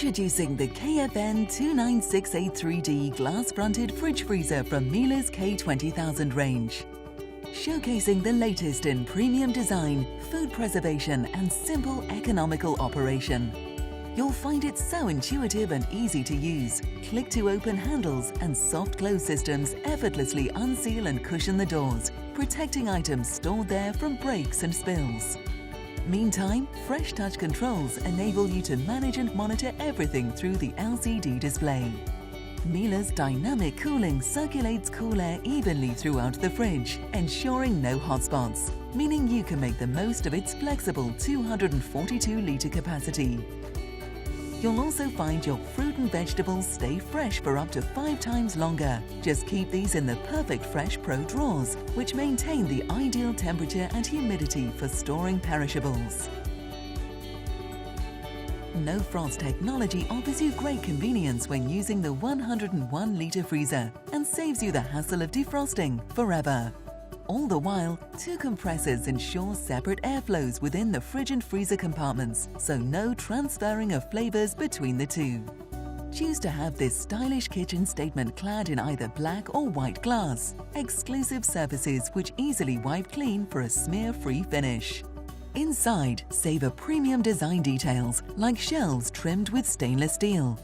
Introducing the KFN29683D glass-fronted fridge freezer from Miele's K20.000 range. Showcasing the latest in premium design, food preservation and simple economical operation. You'll find it so intuitive and easy to use. Click-to-open handles and soft close systems effortlessly unseal and cushion the doors, protecting items stored there from breaks and spills. Meantime, Fresh Touch controls enable you to manage and monitor everything through the LCD display. Miele's dynamic cooling circulates cool air evenly throughout the fridge, ensuring no hotspots, meaning you can make the most of its flexible 242-litre capacity. You'll also find your fruit and vegetables stay fresh for up to 5 times longer. Just keep these in the perfect Fresh Pro drawers, which maintain the ideal temperature and humidity for storing perishables. No Frost technology offers you great convenience when using the 101-litre freezer and saves you the hassle of defrosting forever. All the while, 2 compressors ensure separate airflows within the fridge and freezer compartments, so no transferring of flavours between the two. Choose to have this stylish kitchen statement clad in either black or white glass. Exclusive surfaces which easily wipe clean for a smear-free finish. Inside, savor premium design details like shelves trimmed with stainless steel.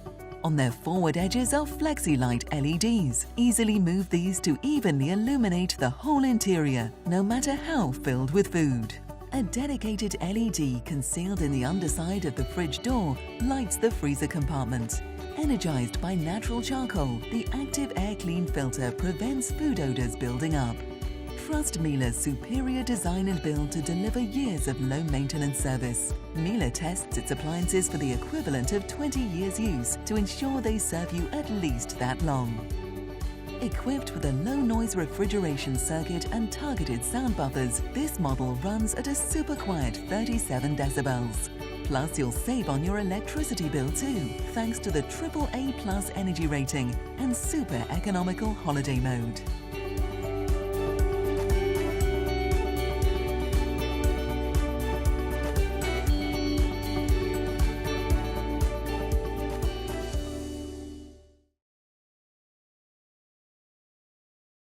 On their forward edges are flexi-light LEDs. Easily move these to evenly illuminate the whole interior, no matter how filled with food. A dedicated LED concealed in the underside of the fridge door lights the freezer compartment. Energized by natural charcoal, the active air clean filter prevents food odors building up. Trust Miele's superior design and build to deliver years of low-maintenance service. Miele tests its appliances for the equivalent of 20 years' use to ensure they serve you at least that long. Equipped with a low-noise refrigeration circuit and targeted sound buffers, this model runs at a super quiet 37 decibels. Plus, you'll save on your electricity bill too, thanks to the AAA+ energy rating and super economical holiday mode.